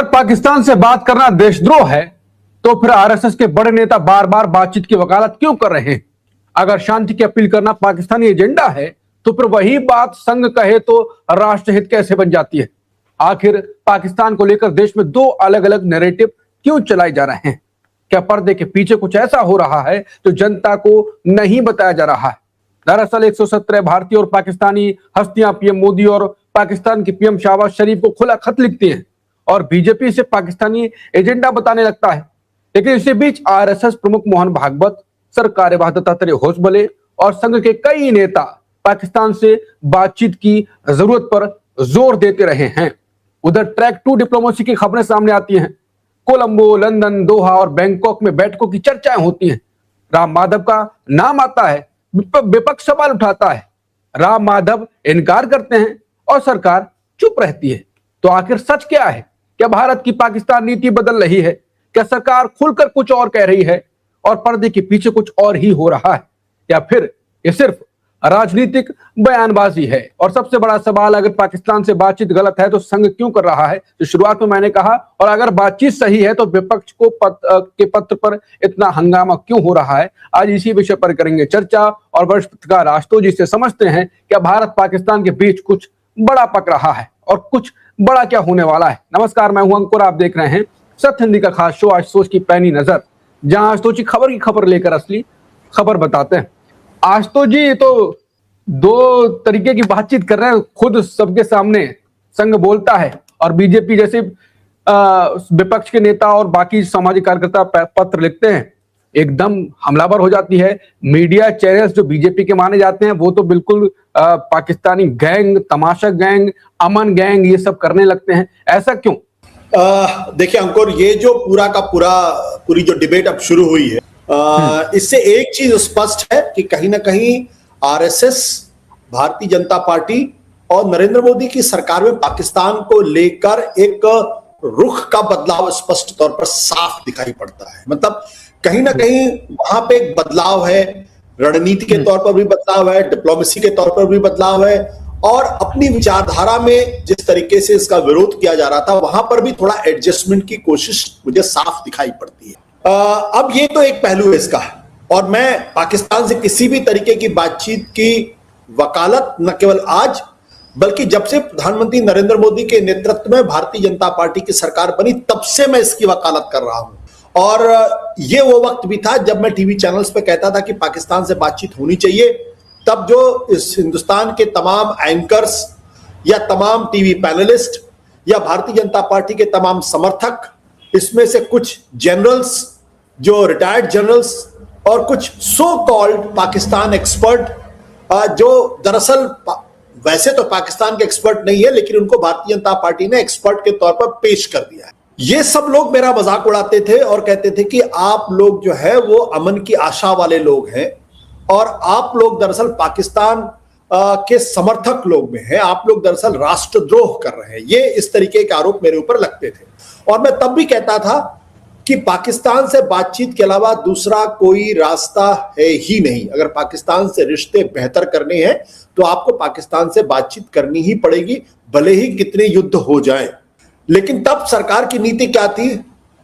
अगर पाकिस्तान से बात करना देशद्रोह है तो फिर आरएसएस के बड़े नेता बार बार बातचीत की वकालत क्यों कर रहे हैं? अगर शांति की अपील करना पाकिस्तानी एजेंडा है तो फिर वही बात संघ कहे तो राष्ट्रहित कैसे बन जाती है? आखिर पाकिस्तान को लेकर देश में दो अलग अलग नैरेटिव क्यों चलाए जा रहे हैं? क्या पर्दे के पीछे कुछ ऐसा हो रहा है जो जनता को नहीं बताया जा रहा है? दरअसल 117 भारतीय और पाकिस्तानी हस्तियां पीएम मोदी और पाकिस्तान के पीएम शहबाज शरीफ को खुला खत लिखती हैं और बीजेपी से पाकिस्तानी एजेंडा बताने लगता है। लेकिन इसी बीच आरएसएस प्रमुख मोहन भागवत, सरकार दत्तात्रेय होसबले और संघ के कई नेता पाकिस्तान से बातचीत की जरूरत पर जोर देते रहे हैं। उधर ट्रैक 2 डिप्लोमेसी की खबरें सामने आती हैं। कोलंबो, लंदन, दोहा और बैंकॉक में बैठकों की चर्चाएं होती हैं। राम माधव का नाम आता है, विपक्ष सवाल उठाता है, राम माधव इनकार करते हैं और सरकार चुप रहती है। तो आखिर सच क्या है? क्या भारत की पाकिस्तान नीति बदल रही है? क्या सरकार खुलकर कुछ और कह रही है और पर्दे के पीछे कुछ और ही हो रहा है? या फिर ये सिर्फ राजनीतिक बयानबाजी है? और सबसे बड़ा सवाल, अगर पाकिस्तान से बातचीत गलत है तो संघ क्यों कर रहा है? तो शुरुआत में मैंने कहा, और अगर बातचीत सही है तो विपक्ष को के पत्र पर इतना हंगामा क्यों हो रहा है? आज इसी विषय पर करेंगे चर्चा और वरिष्ठ पत्रकार आशुतोष जी से समझते हैं क्या भारत पाकिस्तान के बीच कुछ बड़ा पक रहा है और कुछ बड़ा क्या होने वाला है। नमस्कार, मैं हूं अंकुर, आप देख रहे हैं सत्य हिंदी का खास शो आशुतोष की पैनी नजर, जहां आशुतोष जी खबर की खबर लेकर असली खबर बताते हैं। आशुतोष जी तो दो तरीके की बातचीत कर रहे हैं, खुद सबके सामने संघ बोलता है और बीजेपी जैसे विपक्ष के नेता और बाकी सामाजिक कार्यकर्ता पत्र लिखते हैं, एकदम हमलावर हो जाती है। मीडिया चैनल्स जो बीजेपी के माने जाते हैं वो तो बिल्कुल पाकिस्तानी गैंग, तमाशा गैंग, अमन गैंग ये सब करने लगते हैं। ऐसा क्यों? देखिए अंकुर, ये जो पूरी जो डिबेट अब शुरू हुई है, इससे एक चीज स्पष्ट है कि कहीं ना कहीं आरएसएस, भारतीय जनता पार्टी और नरेंद्र मोदी की सरकार में पाकिस्तान को लेकर एक रुख का बदलाव स्पष्ट तौर पर साफ दिखाई पड़ता है। मतलब कहीं ना कहीं वहां पे एक बदलाव है, रणनीति के तौर पर भी बदलाव है, डिप्लोमेसी के तौर पर भी बदलाव है, और अपनी विचारधारा में जिस तरीके से इसका विरोध किया जा रहा था वहां पर भी थोड़ा एडजस्टमेंट की कोशिश मुझे साफ दिखाई पड़ती है। अब ये तो एक पहलू है इसका, और मैं पाकिस्तान से किसी भी तरीके की बातचीत की वकालत न केवल आज बल्कि जब से प्रधानमंत्री नरेंद्र मोदी के नेतृत्व में भारतीय जनता पार्टी की सरकार बनी तब से मैं इसकी वकालत कर रहा हूं। और ये वो वक्त भी था जब मैं टीवी चैनल्स पे कहता था कि पाकिस्तान से बातचीत होनी चाहिए। तब जो इस हिंदुस्तान के तमाम एंकर्स या तमाम टीवी पैनलिस्ट या भारतीय जनता पार्टी के तमाम समर्थक, इसमें से कुछ जनरल्स, जो रिटायर्ड जनरल्स, और कुछ सो कॉल्ड पाकिस्तान एक्सपर्ट, जो दरअसल वैसे तो पाकिस्तान के एक्सपर्ट नहीं है लेकिन उनको भारतीय जनता पार्टी ने एक्सपर्ट के तौर पर पेश कर दिया है। ये सब लोग मेरा मजाक उड़ाते थे और कहते थे कि आप लोग जो है वो अमन की आशा वाले लोग हैं और आप लोग दरअसल पाकिस्तान के समर्थक लोग में हैं, आप लोग दरअसल राष्ट्रद्रोह कर रहे हैं। ये इस तरीके के आरोप मेरे ऊपर लगते थे और मैं तब भी कहता था कि पाकिस्तान से बातचीत के अलावा दूसरा कोई रास्ता है ही नहीं। अगर पाकिस्तान से रिश्ते बेहतर करने हैं तो आपको पाकिस्तान से बातचीत करनी ही पड़ेगी, भले ही कितने युद्ध हो जाएं। लेकिन तब सरकार की नीति क्या थी?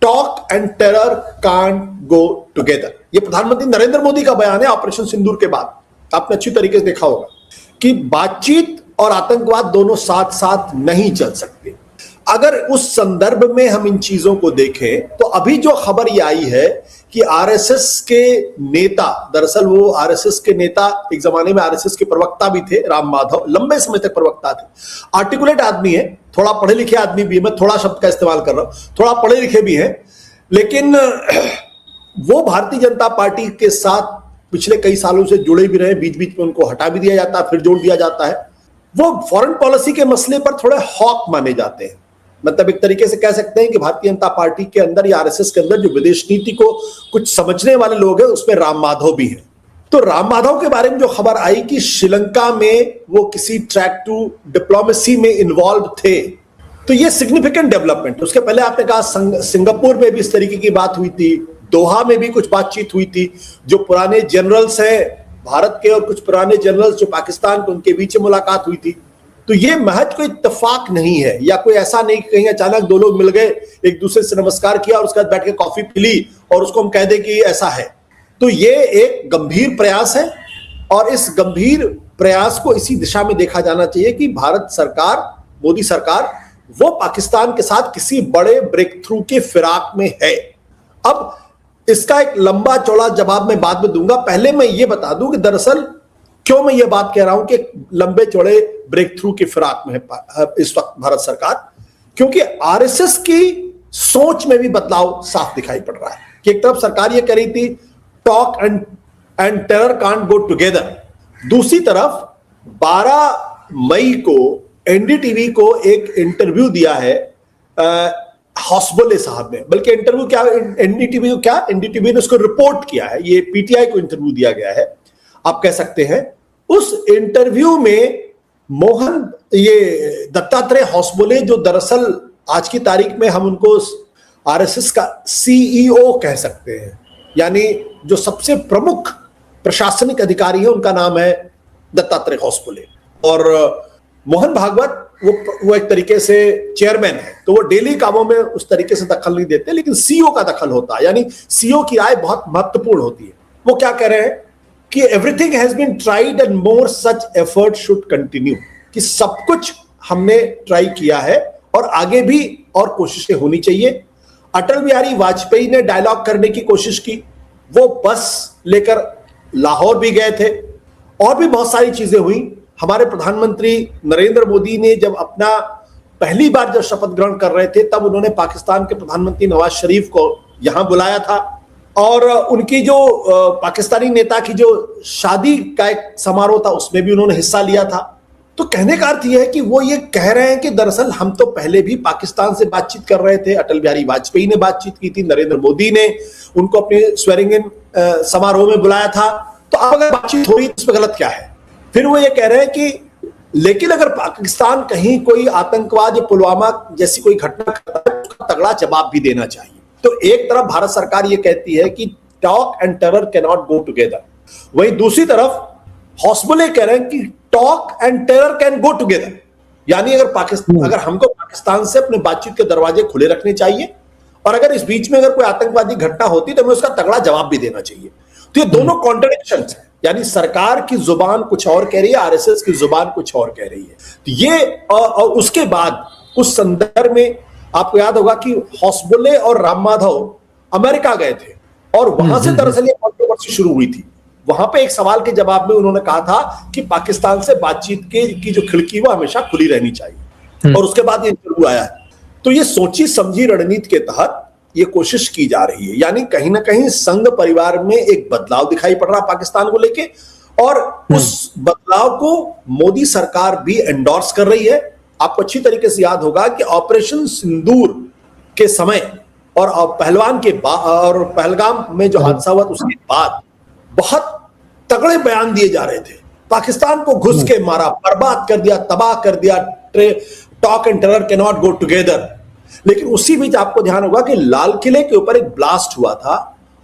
Talk and terror can't go together. ये प्रधानमंत्री नरेंद्र मोदी का बयान है ऑपरेशन सिंदूर के बाद। आपने अच्छी तरीके से देखा होगा कि बातचीत और आतंकवाद दोनों साथ साथ नहीं चल सकते। अगर उस संदर्भ में हम इन चीजों को देखें तो अभी जो खबर ये आई है कि आरएसएस के नेता, दरअसल वो आरएसएस के नेता एक जमाने में आरएसएस के प्रवक्ता भी थे, राम माधव लंबे समय तक प्रवक्ता थे, आर्टिकुलेट आदमी है, थोड़ा पढ़े लिखे आदमी भी है, मैं थोड़ा शब्द का इस्तेमाल कर रहा हूं, थोड़ा पढ़े लिखे भी हैं, लेकिन वो भारतीय जनता पार्टी के साथ पिछले कई सालों से जुड़े भी रहे, बीच बीच में उनको हटा भी दिया जाता है, फिर जोड़ दिया जाता है। वो फॉरेन पॉलिसी के मसले पर थोड़े हॉक माने जाते हैं। मतलब एक तरीके से कह सकते हैं कि भारतीय जनता पार्टी के अंदर या आरएसएस के अंदर जो विदेश नीति को कुछ समझने वाले लोग हैं उसमें राम माधव भी हैं। तो राम माधव के बारे में जो खबर आई कि श्रीलंका में वो किसी ट्रैक 2 डिप्लोमेसी में इन्वॉल्व थे, तो ये सिग्निफिकेंट डेवलपमेंट। उसके पहले आपने कहा सिंगापुर में भी इस तरीके की बात हुई थी, दोहा में भी कुछ बातचीत हुई थी। जो पुराने जनरल्स हैं भारत के और कुछ पुराने जनरल्स जो पाकिस्तान के, उनके बीच मुलाकात हुई थी। तो ये महज कोई इत्तेफाक नहीं है, या कोई ऐसा नहीं कि कहीं अचानक दो लोग मिल गए, एक दूसरे से नमस्कार किया और उसके बाद बैठ के कॉफी पी ली और उसको हम कह दें कि ऐसा है। तो ये एक गंभीर प्रयास है और इस गंभीर प्रयास को इसी दिशा में देखा जाना चाहिए कि भारत सरकार, मोदी सरकार, वो पाकिस्तान के साथ किसी बड़े ब्रेक थ्रू के फिराक में है। अब इसका एक लंबा चौड़ा जवाब मैं बाद में दूंगा, पहले मैं ये बता दूं कि दरअसल क्यों मैं ये बात कह रहा हूं कि लंबे चौड़े ब्रेक थ्रू की फिराक में है इस वक्त भारत सरकार, क्योंकि आरएसएस की सोच में भी बदलाव साफ दिखाई पड़ रहा है कि एक तरफ सरकार ये कह रही थी talk and terror can't go together, दूसरी तरफ 12 मई को एनडीटीवी को एक इंटरव्यू दिया है हौसबोले साहब ने, बल्कि इंटरव्यू क्या, एनडीटीवी को क्या, एनडीटीवी ने उसको रिपोर्ट किया है, ये पीटीआई को इंटरव्यू दिया गया है आप कह सकते हैं। उस इंटरव्यू में ये दत्तात्रेय हौसबोले, जो दरअसल आज की तारीख में हम उनको आरएसएस का सीईओ कह सकते हैं, यानी जो सबसे प्रमुख प्रशासनिक अधिकारी है, उनका नाम है दत्तात्रेय हौसबोले, और मोहन भागवत वो एक तरीके से चेयरमैन है, तो वो डेली कामों में उस तरीके से दखल नहीं देते, लेकिन सीईओ का दखल होता है, यानी सीईओ की राय बहुत महत्वपूर्ण होती है। वो क्या कह रहे हैं कि everything has been tried and more such effort should continue, कि सब कुछ हमने ट्राई किया है और आगे भी और कोशिशें होनी चाहिए। अटल बिहारी वाजपेयी ने डायलॉग करने की कोशिश की, वो बस लेकर लाहौर भी गए थे, और भी बहुत सारी चीजें हुई। हमारे प्रधानमंत्री नरेंद्र मोदी ने जब अपना पहली बार जब शपथ ग्रहण कर रहे थे, तब उन्होंने पाकिस्तान के प्रधानमंत्री नवाज शरीफ को यहां बुलाया था, और उनकी जो पाकिस्तानी नेता की जो शादी का एक समारोह था उसमें भी उन्होंने हिस्सा लिया था। तो कहने का अर्थ यह है कि वो ये कह रहे हैं कि दरअसल हम तो पहले भी पाकिस्तान से बातचीत कर रहे थे, अटल बिहारी वाजपेयी ने बातचीत की थी, नरेंद्र मोदी ने उनको अपने स्वेरिंग इन समारोह में बुलाया था, तो अब अगर बातचीत हो रही है तो इसमें गलत क्या है। फिर वो ये कह रहे हैं कि लेकिन अगर पाकिस्तान कहीं कोई आतंकवाद या पुलवामा जैसी कोई घटना करता है, उसका तगड़ा जवाब भी देना चाहिए। तो एक तरफ भारत सरकार ये कहती है कि talk and terror can not go together, वहीं दूसरी तरफ हौसबोले कह रहे हैं कि talk and terror can go together, यानी अगर हमको पाकिस्तान से अपने बातचीत के दरवाजे खुले रखने चाहिए, और अगर इस बीच में अगर कोई आतंकवादी घटना होती तो हमें उसका तगड़ा जवाब भी देना चाहिए। तो ये दोनों कॉन्ट्रडिक्शंस हैं, यानी सरकार की जुबान कुछ और कह रही है, आरएसएस की जुबान कुछ और कह रही है। तो ये और उसके बाद उस संदर्भ में आपको याद होगा कि हौसबोले और राम माधव अमेरिका गए थे, और वहां से दरअसल ये कंट्रोवर्सी शुरू हुई थी। वहां पे एक सवाल के जवाब में उन्होंने कहा था कि पाकिस्तान से बातचीत की जो खिड़की वो हमेशा खुली रहनी चाहिए, और उसके बाद ये इंटरव्यू आया है। तो ये सोची समझी रणनीति के तहत ये कोशिश की जा रही है, यानी कहीं ना कहीं संघ परिवार में एक बदलाव दिखाई पड़ रहा है पाकिस्तान को लेके, और उस बदलाव को मोदी सरकार भी एंडोर्स कर रही है। आपको अच्छी तरीके से याद होगा कि ऑपरेशन सिंदूर के समय और पहलगाम में जो हादसा हुआ उसके बाद बहुत तगड़े बयान दिए जा रहे थे, पाकिस्तान को घुस के मारा, बर्बाद कर दिया, तबाह कर दिया, talk and terror can not go together. लेकिन उसी बीच आपको ध्यान होगा कि लाल किले के ऊपर एक ब्लास्ट हुआ था,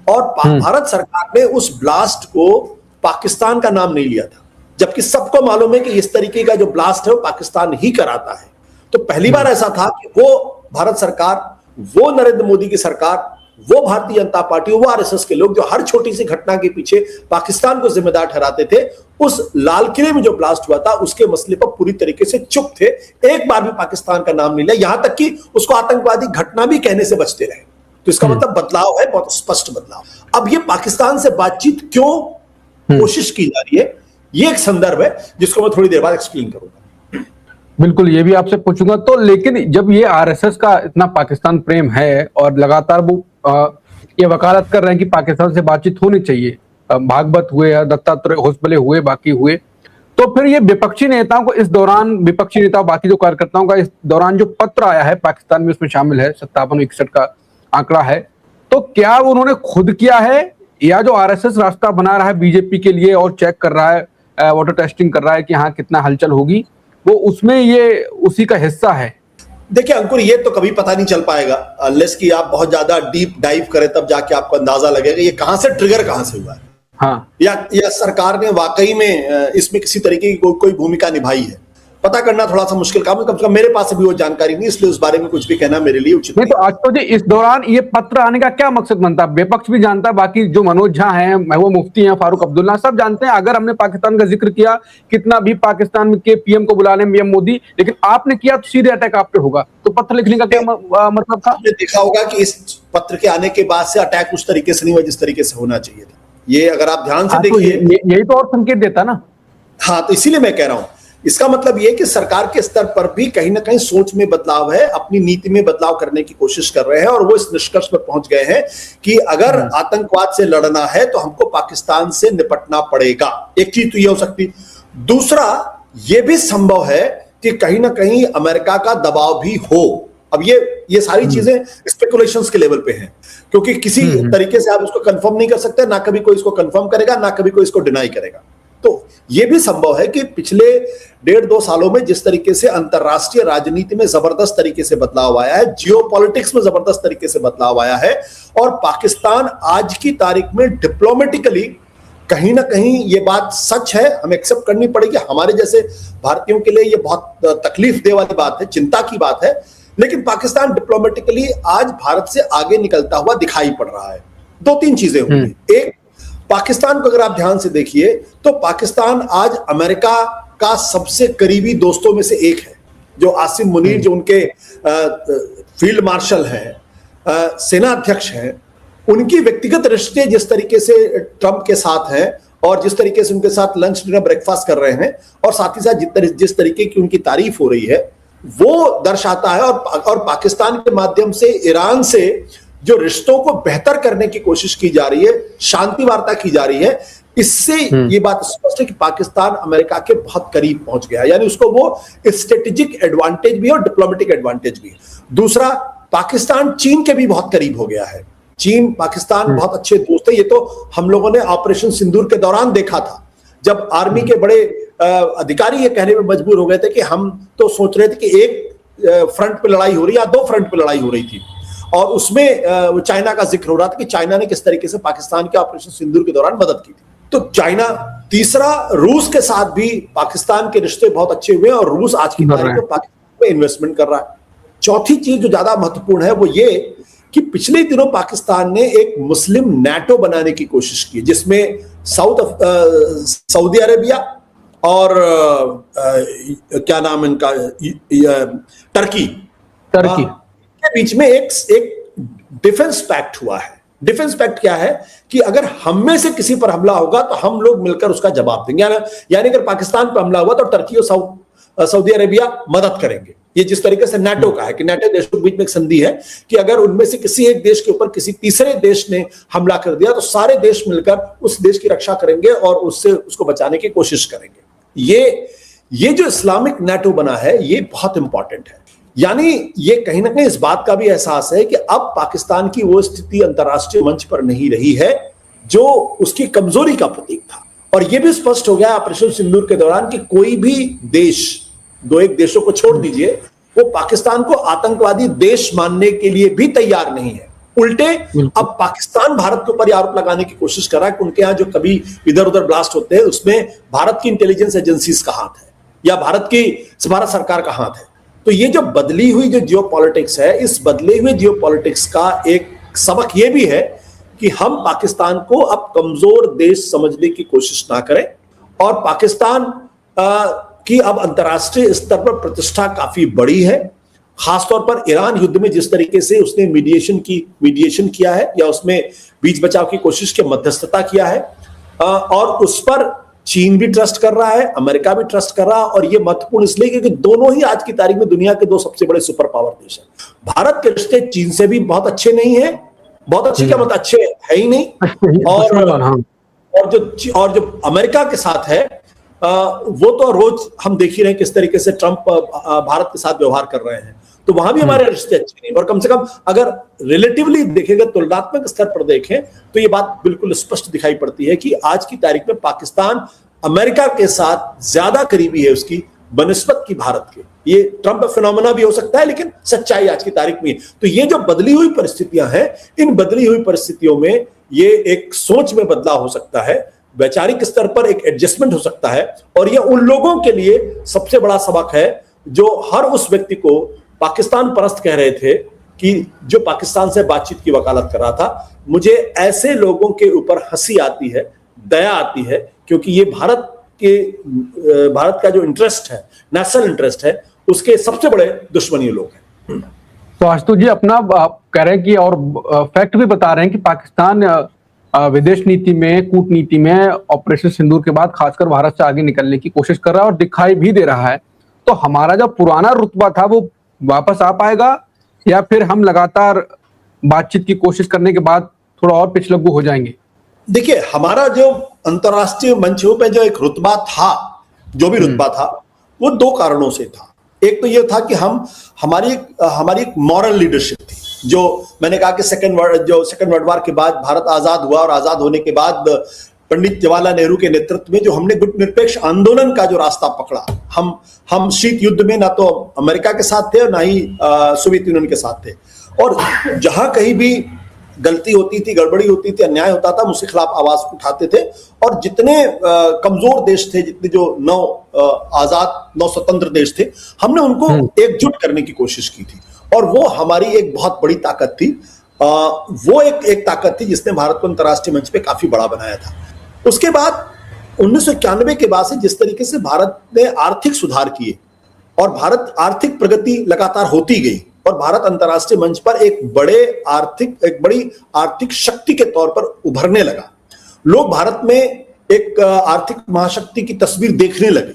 और भारत सरकार ने उस ब्लास्ट को पाकिस्तान का नाम नहीं लिया था, जबकि सबको मालूम है कि इस तरीके का जो ब्लास्ट है वो पाकिस्तान ही कराता है। तो पहली बार ऐसा था कि वो भारत सरकार, वो नरेंद्र मोदी की सरकार, वो भारतीय जनता पार्टी, वो आरएसएस के लोग जो हर छोटी सी घटना के पीछे पाकिस्तान को जिम्मेदार ठहराते थे, उस लाल किले में जो ब्लास्ट हुआ था उसके मसले पर पूरी तरीके से चुप थे, एक बार भी पाकिस्तान का नाम नहीं लिया, यहां तक कि उसको आतंकवादी घटना भी कहने से बचते रहे। तो इसका मतलब बदलाव है, बहुत स्पष्ट बदलाव। अब ये पाकिस्तान से बातचीत क्यों कोशिश की जा रही है, ये एक संदर्भ है जिसको मैं थोड़ी देर बाद एक्सप्लेन करूंगा। बिल्कुल, ये भी आपसे पूछूंगा। तो लेकिन जब ये आरएसएस का इतना पाकिस्तान प्रेम है और लगातार वो ये वकालत कर रहे हैं कि पाकिस्तान से बातचीत होनी चाहिए, भागवत हुए या दत्तात्रेय हौसबोले हुए, बाकी हुए, तो फिर ये विपक्षी नेताओं को इस दौरान, विपक्षी नेता बाकी जो कार्यकर्ताओं का इस दौरान जो पत्र आया है पाकिस्तान में, उसमें शामिल है 57-61 का आंकड़ा है, तो क्या उन्होंने खुद किया है या जो आरएसएस रास्ता बना रहा है बीजेपी के लिए और चेक कर रहा है, वाटर टेस्टिंग कर रहा है कि हाँ कितना हलचल होगी, वो उसमें ये उसी का हिस्सा है? देखिए अंकुर, ये तो कभी पता नहीं चल पाएगा अनलेस कि आप बहुत ज्यादा डीप डाइव करें, तब जाके आपको अंदाजा लगेगा ये कहां से ट्रिगर कहां से हुआ है। हाँ, या सरकार ने वाकई में इसमें किसी तरीके की कोई भूमिका निभाई है। पता करना थोड़ा सा मुश्किल काम है, कम से कम मेरे पास अभी वो जानकारी नहीं, इसलिए उस बारे में कुछ भी कहना मेरे लिए उचित नहीं। तो आशुतोष जी, इस दौरान ये पत्र आने का क्या मकसद बनता है? विपक्ष भी जानता है, बाकी जो मनोज झा हैं, महबूबा मुफ्ती हैं, फारूक अब्दुल्ला, सब जानते हैं। अगर हमने पाकिस्तान का जिक्र किया, कितना भी पाकिस्तान के पीएम को बुला लें, पीएम मोदी, लेकिन आपने किया तो सीधे अटैक आप पे होगा। तो पत्र लिखने का क्या मतलब था? आपने देखा होगा कि इस पत्र के आने के बाद से अटैक उस तरीके से नहीं हुआ जिस तरीके से होना चाहिए था। ये अगर आप ध्यान से देखिए, यही तो और संकेत देता ना। हाँ, तो इसीलिए मैं कह रहा हूं, इसका मतलब यह कि सरकार के स्तर पर भी कहीं ना कहीं सोच में बदलाव है, अपनी नीति में बदलाव करने की कोशिश कर रहे हैं, और वो इस निष्कर्ष पर पहुंच गए हैं कि अगर आतंकवाद से लड़ना है तो हमको पाकिस्तान से निपटना पड़ेगा। एक चीज तो ये हो सकती, दूसरा ये भी संभव है कि कहीं ना कहीं अमेरिका का दबाव भी हो। अब ये सारी चीजें स्पेकुलेशंस के लेवल पे हैं, क्योंकि किसी तरीके से आप इसको कंफर्म नहीं कर सकते, ना कभी कोई इसको कंफर्म करेगा, ना कभी कोई इसको डिनाई करेगा। तो यह भी संभव है कि पिछले 1.5-2 सालों में जिस तरीके से अंतरराष्ट्रीय राजनीति में जबरदस्त तरीके से बदलाव आया है, जियोपॉलिटिक्स में जबरदस्त तरीके से बदलाव आया है, और पाकिस्तान आज की तारीख में डिप्लोमेटिकली कहीं ना कहीं ये बात सच है, हमें एक्सेप्ट करनी पड़ेगी। हमारे जैसे भारतीयों के लिए ये बहुत तकलीफ दे वाली बात है, चिंता की बात है, लेकिन पाकिस्तान डिप्लोमेटिकली आज भारत से आगे निकलता हुआ दिखाई पड़ रहा है। 2-3 चीजें होंगी। एक, पाकिस्तान को अगर आप ध्यान से देखिए तो पाकिस्तान आज अमेरिका का सबसे करीबी दोस्तों में से एक है। जो आसिम मुनीर, जो उनके फील्ड मार्शल हैं, सेना अध्यक्ष हैं, उनकी व्यक्तिगत रिश्ते जिस तरीके से ट्रंप के साथ हैं, और जिस तरीके से उनके साथ लंच डिनर ब्रेकफास्ट कर रहे हैं, और साथ ही साथ जिस तरीके की उनकी तारीफ हो रही है, वो दर्शाता है। और पाकिस्तान के माध्यम से ईरान से जो रिश्तों को बेहतर करने की कोशिश की जा रही है, शांति वार्ता की जा रही है, इससे ये बात स्पष्ट है कि पाकिस्तान अमेरिका के बहुत करीब पहुंच गया, यानी उसको वो स्ट्रेटेजिक एडवांटेज भी और डिप्लोमेटिक एडवांटेज भी। दूसरा, पाकिस्तान चीन के भी बहुत करीब हो गया है। चीन पाकिस्तान बहुत अच्छे दोस्त है। ये तो हम लोगों ने ऑपरेशन सिंदूर के दौरान देखा था, जब आर्मी के बड़े अधिकारी ये कहने में मजबूर हो गए थे कि हम तो सोच रहे थे कि एक फ्रंट पे लड़ाई हो रही है या 2 फ्रंट पे लड़ाई हो रही थी, और उसमें चाइना का जिक्र हो रहा था कि चाइना ने किस तरीके से पाकिस्तान के ऑपरेशन सिंदूर के दौरान मदद की थी। तो चाइना, तीसरा, रूस के साथ भी पाकिस्तान के रिश्ते बहुत अच्छे हुए हैं, और रूस आज की तारीख में पाकिस्तान में इन्वेस्टमेंट कर रहा है। चौथी चीज जो ज्यादा महत्वपूर्ण है वो ये कि पिछले दिनों पाकिस्तान ने एक मुस्लिम नेटो बनाने की कोशिश की, जिसमें सऊदी अरेबिया और क्या नाम इनका, टर्की के बीच में एक डिफेंस पैक्ट हुआ है। डिफेंस पैक्ट क्या है कि अगर हम में से किसी पर हमला होगा तो हम लोग मिलकर उसका जवाब देंगे, यानी अगर पाकिस्तान पर हमला हुआ तो टर्की और सऊदी अरेबिया मदद करेंगे। ये जिस तरीके से नाटो का है कि नाटो देशों के बीच में एक संधि है कि अगर उनमें से किसी एक देश के ऊपर किसी तीसरे देश ने हमला कर दिया तो सारे देश मिलकर उस देश की रक्षा करेंगे और उसको बचाने की कोशिश करेंगे। ये जो इस्लामिक नाटो बना है, ये बहुत इंपॉर्टेंट है। यानी ये कहीं ना कहीं इस बात का भी एहसास है कि अब पाकिस्तान की वो स्थिति अंतरराष्ट्रीय मंच पर नहीं रही है जो उसकी कमजोरी का प्रतीक था। और यह भी स्पष्ट हो गया ऑपरेशन सिंदूर के दौरान कि कोई भी देश, 2-1 देशों को छोड़ दीजिए, वो पाकिस्तान को आतंकवादी देश मानने के लिए भी तैयार नहीं है। उल्टे अब पाकिस्तान भारत के ऊपर आरोप लगाने की कोशिश कर रहा है कि उनके यहां जो कभी इधर उधर ब्लास्ट होते हैं उसमें भारत की इंटेलिजेंस एजेंसीज का हाथ है या भारत सरकार का हाथ है। तो ये जो बदली हुई जो जियोपॉलिटिक्स है, इस बदले हुए जियोपॉलिटिक्स का एक सबक ये भी है कि हम पाकिस्तान को अब कमजोर देश समझने की कोशिश ना करें, और पाकिस्तान की अब अंतर्राष्ट्रीय स्तर पर प्रतिष्ठा काफी बड़ी है। खासतौर पर ईरान युद्ध में जिस तरीके से उसने मीडिएशन किया है या उसमें बीच बचाव की कोशिश की मध्यस्थता किया है, और उस पर चीन भी ट्रस्ट कर रहा है, अमेरिका भी ट्रस्ट कर रहा है। और यह महत्वपूर्ण इसलिए क्योंकि दोनों ही आज की तारीख में दुनिया के 2 सबसे बड़े सुपर पावर देश हैं। भारत के रिश्ते चीन से भी बहुत अच्छे नहीं है, बहुत अच्छे क्या मतलब अच्छे है ही नहीं, और जो अमेरिका के साथ है वो तो रोज हम देख ही रहे हैं किस तरीके से ट्रंप भारत के साथ व्यवहार कर रहे हैं। तो वहां भी हमारे रिश्ते अच्छे नहीं, और कम से कम अगर रिलेटिवली देखेंगे, तुलनात्मक स्तर पर देखें, तो ये बात बिल्कुल स्पष्ट दिखाई पड़ती है कि आज की तारीख में पाकिस्तान अमेरिका के साथ ज्यादा करीबी है उसकी बनिस्बत की भारत के। ये ट्रंप फिनोमेना भी हो सकता है, लेकिन सच्चाई आज की तारीख में। तो ये जो बदली हुई परिस्थितियां हैं, इन बदली हुई परिस्थितियों में ये एक सोच में बदलाव हो सकता है वैचारिक स्तर पर एक एडजस्टमेंट हो सकता है। और यह उन लोगों के लिए सबसे बड़ा सबक है जो हर उस व्यक्ति को पाकिस्तान परस्त कह रहे थे कि जो पाकिस्तान से बातचीत की वकालत कर रहा था। मुझे ऐसे लोगों के ऊपर हंसी आती है, दया आती है, क्योंकि ये भारत का जो इंटरेस्ट है, नेशनल इंटरेस्ट है, उसके सबसे बड़े दुश्मनी लोग हैं। तो आशुतोष जी अपना आप कह रहे हैं कि और फैक्ट भी बता रहे हैं कि पाकिस्तान विदेश नीति में, कूटनीति में ऑपरेशन सिंदूर के बाद खासकर भारत से आगे निकलने की कोशिश कर रहा है और दिखाई भी दे रहा है। तो हमारा जो पुराना रुतबा था वो वापस आ पाएगा या फिर हम लगातार बातचीत की कोशिश करने के बाद थोड़ा और पिछलग्गू हो जाएंगे? देखिए, हमारा जो अंतर्राष्ट्रीय मंचों पे जो एक रुतबा था, जो भी रुतबा था, वो दो कारणों से था। एक तो ये था कि हमारी एक मॉरल लीडरशिप थी, जो मैंने कहा कि सेकंड वर्ल्ड वॉर के बाद भारत आजाद हुआ और आजाद होने के बाद पंडित जवाहरलाल नेहरू के नेतृत्व में जो हमने गुटनिरपेक्ष आंदोलन का जो रास्ता पकड़ा, हम शीत युद्ध में ना तो अमेरिका के साथ थे और ना ही सोवियत यूनियन के साथ थे। और जहां कहीं भी गलती होती थी, गड़बड़ी होती थी, अन्याय होता था, उसके खिलाफ आवाज उठाते थे। और जितने कमजोर देश थे, जितने जो नौ स्वतंत्र देश थे, हमने उनको एकजुट करने की कोशिश की थी। और वो हमारी एक बहुत बड़ी ताकत थी। वो एक ताकत थी जिसने भारत को अंतर्राष्ट्रीय मंच पे काफी बड़ा बनाया था। उसके बाद 1991 के बाद से जिस तरीके से भारत ने आर्थिक सुधार किए और भारत आर्थिक प्रगति लगातार होती गई और भारत अंतर्राष्ट्रीय मंच पर एक बड़ी आर्थिक शक्ति के तौर पर उभरने लगा। लोग भारत में एक आर्थिक महाशक्ति की तस्वीर देखने लगे।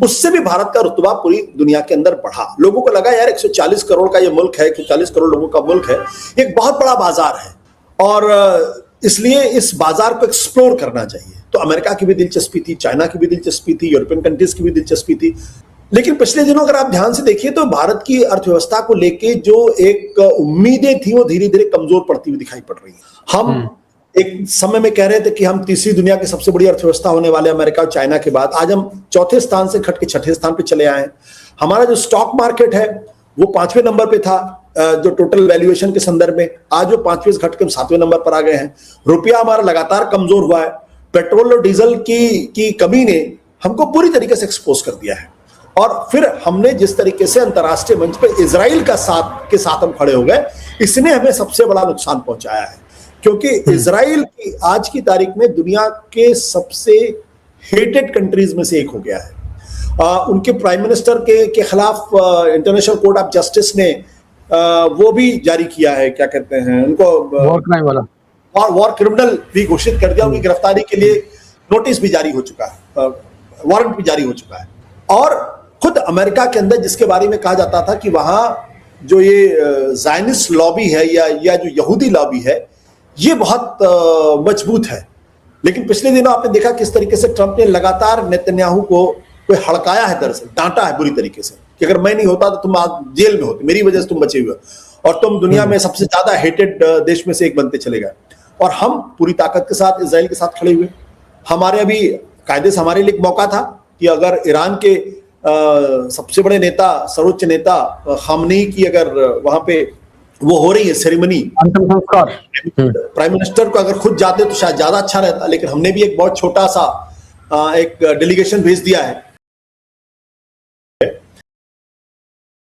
उससे भी भारत का रुतबा पूरी दुनिया के अंदर बढ़ा। लोगों को लगा यार 140 करोड़ का ये मुल्क है, 140 करोड़ लोगों का मुल्क है, एक बहुत बड़ा बाजार है और इसलिए इस बाजार को एक्सप्लोर करना चाहिए। तो अमेरिका की भी दिलचस्पी थी, चाइना की भी दिलचस्पी थी, यूरोपियन कंट्रीज की भी दिलचस्पी थी। लेकिन पिछले दिनों अगर आप ध्यान से देखिए तो भारत की अर्थव्यवस्था को लेके जो एक उम्मीदें थी वो धीरे धीरे कमजोर पड़ती हुई दिखाई पड़ रही है। हम एक समय में कह रहे थे कि हम तीसरी दुनिया की सबसे बड़ी अर्थव्यवस्था होने वाले अमेरिका और चाइना के बाद, आज हम चौथे स्थान से खट के छठे स्थान पे चले आए हैं। हमारा जो स्टॉक मार्केट है वो 5वें नंबर पे था जो टोटल वैल्यूएशन के संदर्भ में, आज वो 5वें से घट के 7वें नंबर पर आ गए हैं। रुपया हमारा लगातार कमजोर हुआ है। पेट्रोल और डीजल की कमी ने हमको पूरी तरीके से एक्सपोज कर दिया है। और फिर हमने जिस तरीके से अंतर्राष्ट्रीय मंच पे इजराइल के साथ हम खड़े हो गए, इसने हमें सबसे बड़ा नुकसान पहुंचाया है। क्योंकि इजराइल की आज की तारीख में दुनिया के सबसे हेटेड कंट्रीज में से एक हो गया है। उनके प्राइम मिनिस्टर के खिलाफ इंटरनेशनल कोर्ट ऑफ जस्टिस ने वो भी जारी किया है, क्या कहते हैं उनको, वॉर क्रिमिनल भी घोषित कर दिया। उनकी गिरफ्तारी के लिए नोटिस भी जारी हो चुका है, वारंट भी जारी हो चुका है। और खुद अमेरिका के अंदर जिसके बारे में कहा जाता था कि वहां जो ये ज़ायनिस्ट लॉबी है या जो यहूदी लॉबी है ये बहुत मजबूत है। लेकिन पिछले दिनों आपने देखा किस तरीके से ट्रंप ने लगातार नेतन्याहू को हड़काया है, दरअसल डांटा है बुरी तरीके से कि अगर मैं नहीं होता तो तुम आज जेल में होते, मेरी वजह से तुम बचे हुए और तुम दुनिया में सबसे ज्यादा हेटेड देश में से एक बनते चले गए। और हम पूरी ताकत के साथ इजराइल के साथ खड़े हुए। हमारे अभी कायदे से हमारे लिए एक मौका था कि अगर ईरान के सबसे बड़े नेता, सर्वोच्च नेता खामनेई की अगर वहां पे वो हो रही है सेरेमनी, अंतिम संस्कार, प्राइम मिनिस्टर को अगर खुद जाते तो शायद ज्यादा अच्छा रहता। लेकिन हमने भी एक बहुत छोटा सा एक डेलीगेशन भेज दिया है